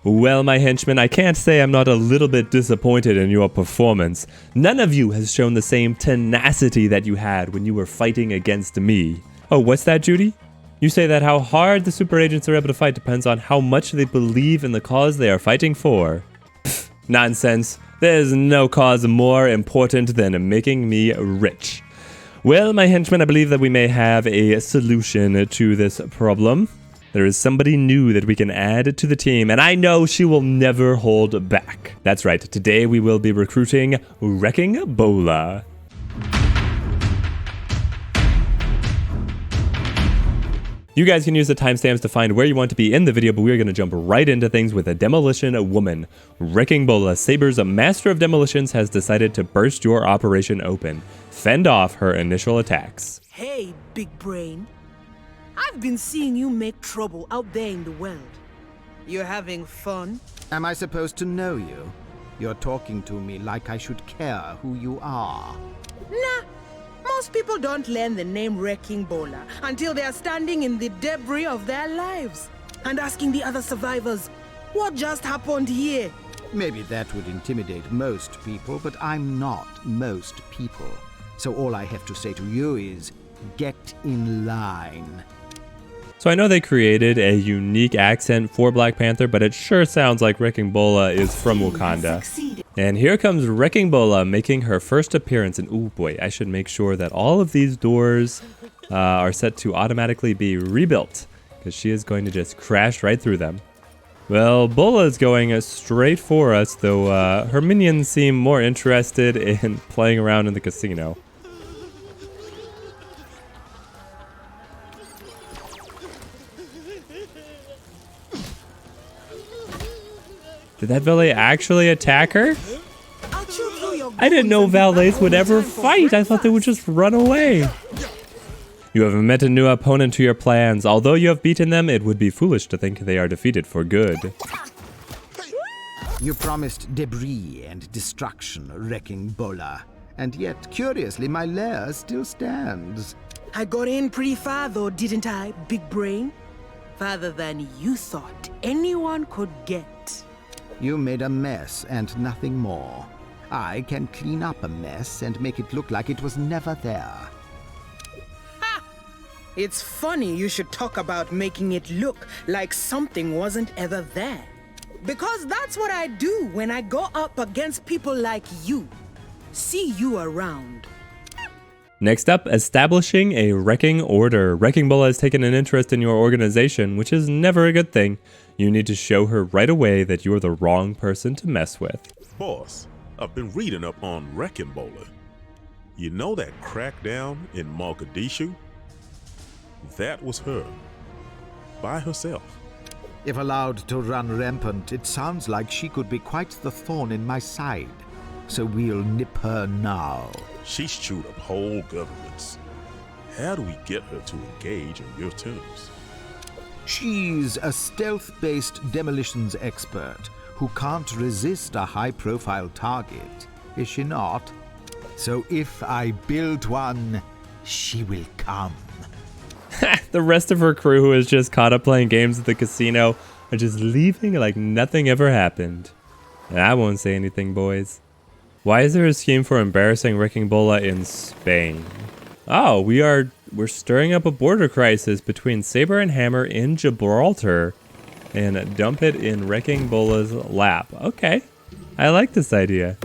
Well, my henchmen, I can't say I'm not a little bit disappointed in your performance. None of you has shown the same tenacity that you had when you were fighting against me. Oh, what's that, Judy? You say that how hard the super agents are able to fight depends on how much they believe in the cause they are fighting for. Pfft, nonsense. There's no cause more important than making me rich. Well, my henchmen, I believe that we may have a solution to this problem. There is somebody new that we can add to the team, and I know she will never hold back. That's right, today we will be recruiting Wrecking Bola. You guys can use the timestamps to find where you want to be in the video, but we're going to jump right into things with a demolition woman. Wrecking Bola, Saber's master of demolitions, has decided to burst your operation open. Fend off her initial attacks. Hey, big brain. I've been seeing you make trouble out there in the world. You're having fun? Am I supposed to know you? You're talking to me like I should care who you are. Nah. Most people don't learn the name Wrecking Bola until they are standing in the debris of their lives and asking the other survivors, what just happened here? Maybe that would intimidate most people, but I'm not most people. So all I have to say to you is, get in line. So I know they created a unique accent for Black Panther, but it sure sounds like Wrecking Bola is from Wakanda. And here comes Wrecking Bola making her first appearance, and oh boy, I should make sure that all of these doors are set to automatically be rebuilt, because she is going to just crash right through them. Well, Bola is going straight for us, though her minions seem more interested in playing around in the casino. Did that valet actually attack her? I didn't know valets would ever fight. I thought they would just run away. You have met a new opponent to your plans. Although you have beaten them, it would be foolish to think they are defeated for good. You promised debris and destruction, Wrecking Bola. And yet, curiously, my lair still stands. I got in pretty far though, didn't I, big brain? Farther than you thought anyone could get. You made a mess and nothing more. I can clean up a mess and make it look like it was never there. Ha! It's funny you should talk about making it look like something wasn't ever there. Because that's what I do when I go up against people like you. See you around. Next up, establishing a wrecking order. Wrecking Bola has taken an interest in your organization, which is never a good thing. You need to show her right away that you're the wrong person to mess with. Boss, I've been reading up on Wrecking Bola. You know that crackdown in Mogadishu? That was her. By herself. If allowed to run rampant, it sounds like she could be quite the thorn in my side. So we'll nip her now. She's chewed up whole governments. How do we get her to engage on your terms? She's a stealth-based demolitions expert who can't resist a high-profile target, is she not? So if I build one, she will come. The rest of her crew, who is just caught up playing games at the casino, are just leaving like nothing ever happened. And I won't say anything, boys. Why is there a scheme for embarrassing Wrecking Bola in Spain? Oh, we're stirring up a border crisis between Saber and Hammer in Gibraltar and dump it in Wrecking Bola's lap. Okay, I like this idea.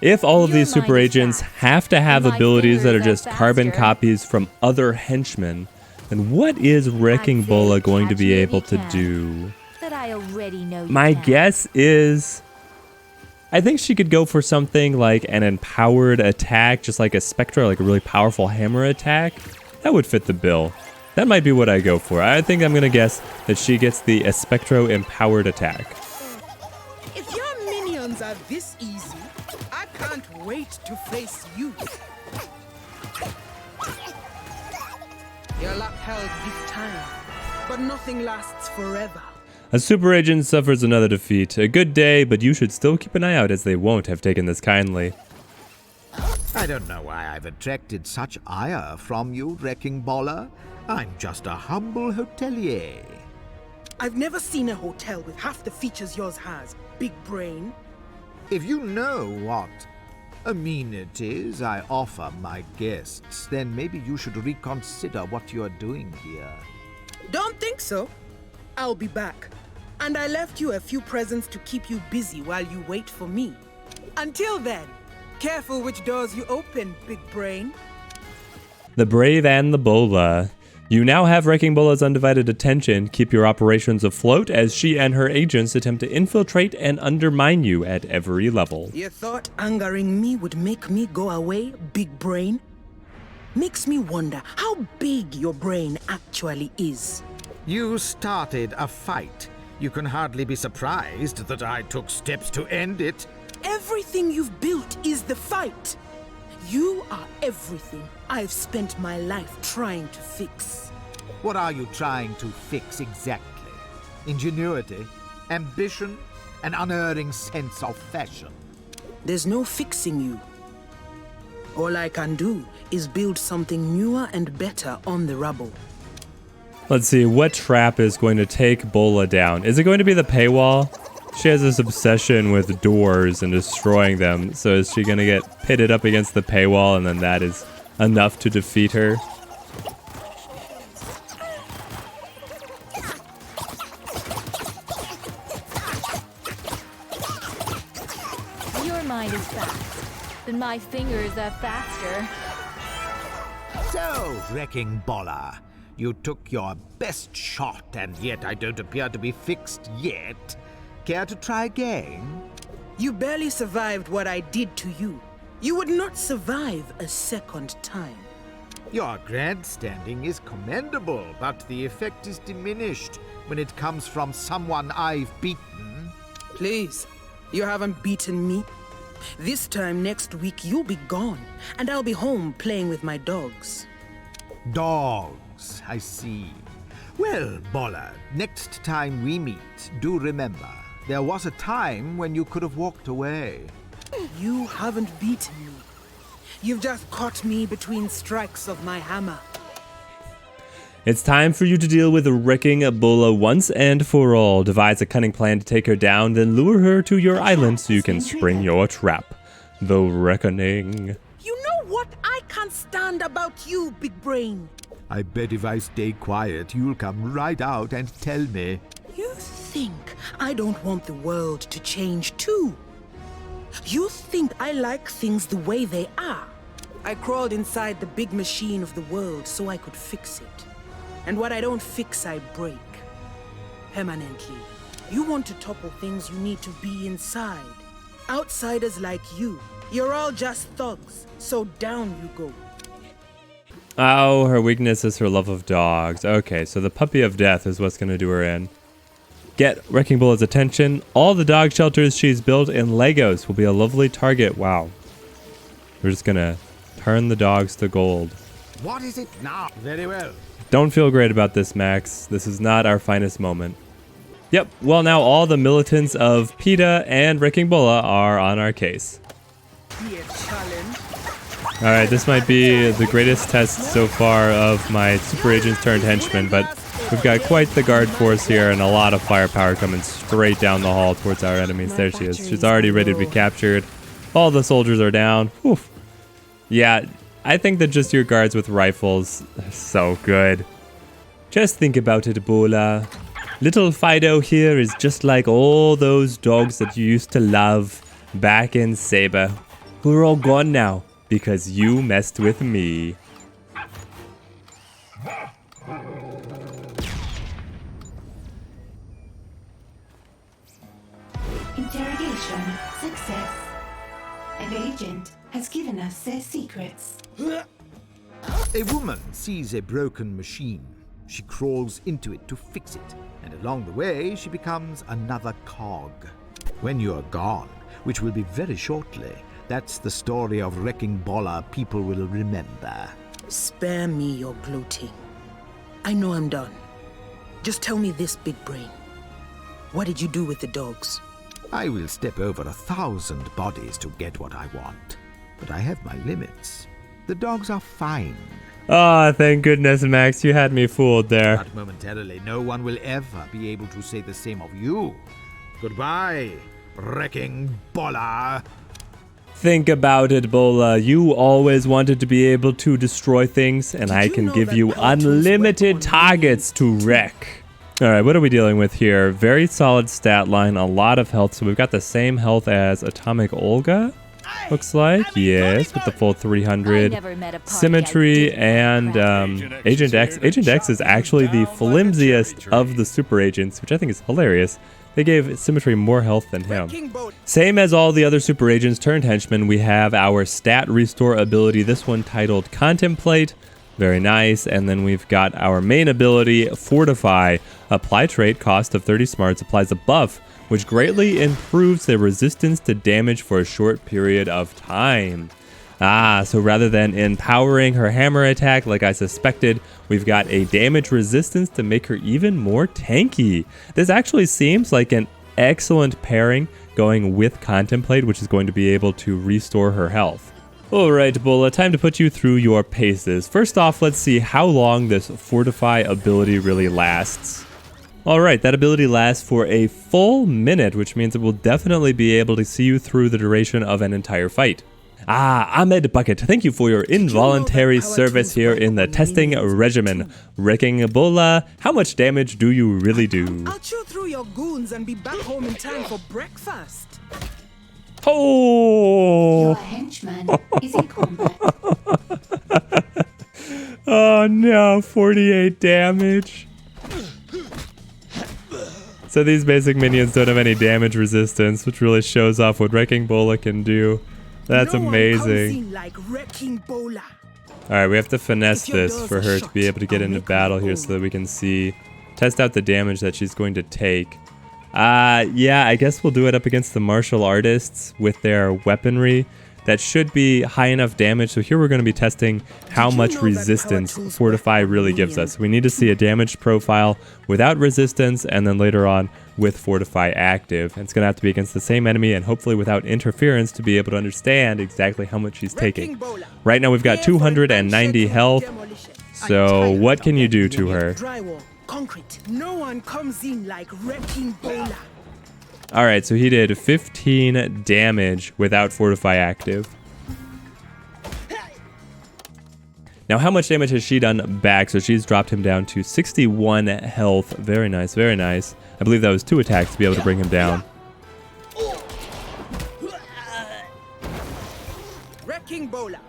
If all of these super agents have to have abilities that are just carbon copies from other henchmen, then what is Wrecking Bola going to be able to do? My guess is, I think she could go for something like an empowered attack, just like a Spectra, like a really powerful hammer attack. That would fit the bill. That might be what I go for. I think I'm gonna guess that she gets the Espectro empowered attack. If your minions are this easy, I can't wait to face you. Your luck held this time, but nothing lasts forever. A super agent suffers another defeat. A good day, but you should still keep an eye out, as they won't have taken this kindly. I don't know why I've attracted such ire from you, Wrecking Bola. I'm just a humble hotelier. I've never seen a hotel with half the features yours has, big brain. If you know what amenities I offer my guests, then maybe you should reconsider what you're doing here. Don't think so. I'll be back. And I left you a few presents to keep you busy while you wait for me. Until then, careful which doors you open, big brain. The Brave and the Bola. You now have Wrecking Bola's undivided attention. Keep your operations afloat as she and her agents attempt to infiltrate and undermine you at every level. You thought angering me would make me go away, big brain? Makes me wonder how big your brain actually is. You started a fight. You can hardly be surprised that I took steps to end it. Everything you've built is the fight. You are everything I've spent my life trying to fix. What are you trying to fix exactly? Ingenuity, ambition, an unerring sense of fashion. There's no fixing you. All I can do is build something newer and better on the rubble. Let's see, what trap is going to take Bola down? Is it going to be the paywall? She has this obsession with doors and destroying them, so is she going to get pitted up against the paywall and then that is enough to defeat her? Your mind is fast, but my fingers are faster. So, Wrecking Bola, you took your best shot and yet I don't appear to be fixed yet. Care to try again? You barely survived what I did to you. You would not survive a second time. Your grandstanding is commendable, but the effect is diminished when it comes from someone I've beaten. Please, you haven't beaten me. This time next week you'll be gone, and I'll be home playing with my dogs. Dogs, I see. Well, Bola, next time we meet, do remember, there was a time when you could have walked away. You haven't beaten me. You've just caught me between strikes of my hammer. It's time for you to deal with Wrecking Bola once and for all. Devise a cunning plan to take her down, then lure her to your island so you can spring your trap. The Reckoning. You know what I can't stand about you, big brain? I bet if I stay quiet, you'll come right out and tell me. You think I don't want the world to change too? You think I like things the way they are? I crawled inside the big machine of the world so I could fix it. And what I don't fix, I break. Permanently. You want to topple things, you need to be inside. Outsiders like you, you're all just thugs, so down you go. Oh, her weakness is her love of dogs. Okay, so the puppy of death is what's going to do her in. Get Wrecking Bola's attention. All the dog shelters she's built in Legos will be a lovely target. Wow. We're just going to turn the dogs to gold. What is it now? Very well. Don't feel great about this, Max. This is not our finest moment. Yep, well now all the militants of PETA and Wrecking Bola are on our case. Alright, this might be the greatest test so far of my super agents turned henchmen, but we've got quite the guard force here and a lot of firepower coming straight down the hall towards our enemies. There she is. She's already ready to be captured. All the soldiers are down. Whew. Yeah, I think that just your guards with rifles are so good. Just think about it, Bola. Little Fido here is just like all those dogs that you used to love back in Saber, who are all gone now because you messed with me. Interrogation success. An agent has given us their secrets. A woman sees a broken machine. She crawls into it to fix it, and along the way she becomes another cog. When you're gone, which will be very shortly, that's the story of Wrecking Bola people will remember. Spare me your gloating. I know I'm done. Just tell me this, big brain. What did you do with the dogs? I will step over 1,000 bodies to get what I want, but I have my limits. The dogs are fine, Oh, thank goodness, Max. You had me fooled there. But momentarily, no one will ever be able to say the same of you. Goodbye, wrecking Bola. Think about it, Bola. You always wanted to be able to destroy things, and I can give you unlimited targets to wreck. All right, what are we dealing with here? Very solid stat line, a lot of health. So we've got the same health as Atomic Olga. Looks like, yes, with the full 300 symmetry and Agent X. Agent X is actually the flimsiest of the super agents, which I think is hilarious. They gave Symmetry more health than him. Same as all the other super agents turned henchmen, we have our stat restore ability, this one titled Contemplate. Very nice. And then we've got our main ability, Fortify. Apply trait, cost of 30 smarts, applies a buff, which greatly improves their resistance to damage for a short period of time. So rather than empowering her hammer attack like I suspected, we've got a damage resistance to make her even more tanky. This actually seems like an excellent pairing going with Contemplate, which is going to be able to restore her health. Alright, Bola, time to put you through your paces. First off, let's see how long this Fortify ability really lasts. Alright, that ability lasts for a full minute, which means it will definitely be able to see you through the duration of an entire fight. Ahmed Bucket, thank you for your involuntary service here in the testing regimen. Wrecking Bola, how much damage do you really do? I'll chew through your goons and be back home in time for breakfast. Your henchman is in combat. Oh no, 48 damage. So these basic minions don't have any damage resistance, which really shows off what Wrecking Bola can do. That's amazing. Alright, we have to finesse this for her to be able to get into battle here so that we can see, test out the damage that she's going to take. Yeah, I guess we'll do it up against the martial artists with their weaponry. That should be high enough damage. So here we're going to be testing how much resistance Fortify really gives us. We need to see a damage profile without resistance and then later on with Fortify active. And it's going to have to be against the same enemy and hopefully without interference to be able to understand exactly how much she's taking. Right now we've got 290 health. So what can you do to her? Concrete. No one comes in like Wrecking Bola. Alright, so he did 15 damage without Fortify active. Now, how much damage has she done back? So she's dropped him down to 61 health. Very nice, very nice. I believe that was 2 attacks to be able to bring him down. Wrecking Bola.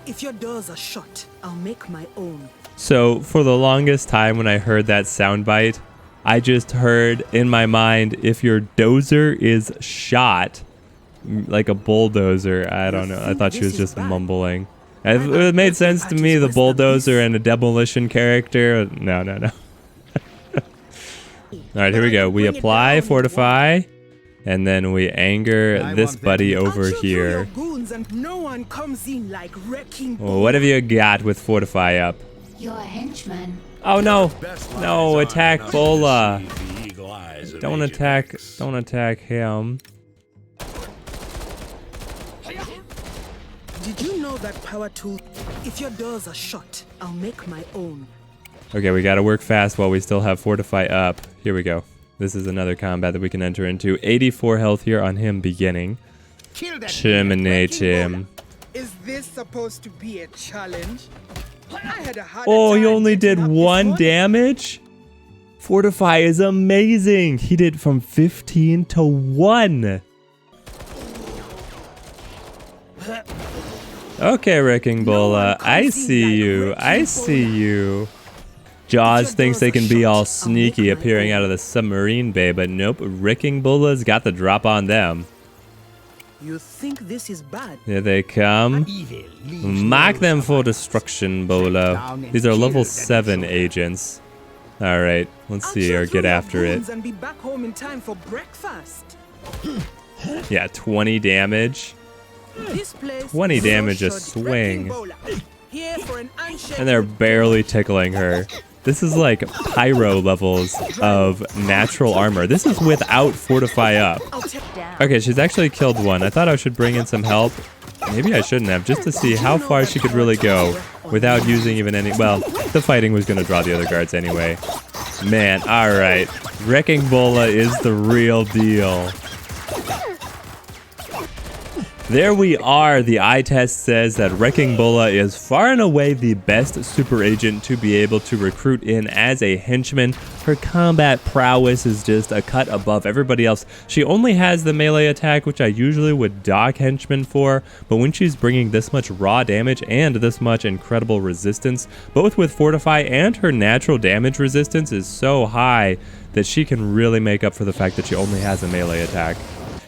If your doors are shut, I'll make my own. So for the longest time when I heard that soundbite, I just heard in my mind, if your dozer is shot, like a bulldozer. I don't know. I thought she was just mumbling. It made sense to me, the bulldozer and a demolition character. No. Alright, here we go. We apply Fortify, and then we anger this buddy over here. What have you got with Fortify up? Your henchman. Oh no! No, attack Bola! Don't attack him. Did you know that power tool? If your doors are shut, I'll make my own. Okay, we gotta work fast while we still have Fortify up. Here we go. This is another combat that we can enter into. 84 health here on him beginning. Terminate him. Is this supposed to be a challenge? Oh, he only did 1 damage? Fortify is amazing. He did from 15 to 1. Okay, Wrecking Bola. I see you. I see you. Jaws thinks they can be all sneaky appearing out of the submarine bay, but nope. Wrecking Bola's got the drop on them. You think this is bad? Here they come. Mark them for destruction, Bola. These are level 7 agents. Alright, let's see or get after it. Yeah, 20 damage. 20 damage a swing. And they're barely tickling her. This is like pyro levels of natural armor. This is without Fortify up. Okay, she's actually killed one. I thought I should bring in some help. Maybe I shouldn't have, just to see how far she could really go without using even any... Well, the fighting was going to draw the other guards anyway. Man, alright. Wrecking Bola is the real deal. There we are. The eye test says that Wrecking Bola is far and away the best super agent to be able to recruit in as a henchman. Her combat prowess is just a cut above everybody else. She only has the melee attack, which I usually would dock henchmen for, but when she's bringing this much raw damage and this much incredible resistance, both with Fortify and her natural damage resistance is so high that she can really make up for the fact that she only has a melee attack.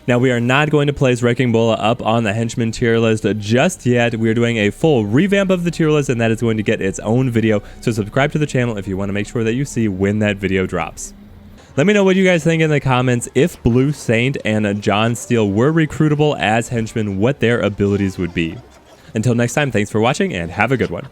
Now, we are not going to place Wrecking Bola up on the Henchman tier list just yet. We are doing a full revamp of the tier list, and that is going to get its own video. So subscribe to the channel if you want to make sure that you see when that video drops. Let me know what you guys think in the comments. If Blue Saint and John Steele were recruitable as henchmen, what their abilities would be. Until next time, thanks for watching, and have a good one.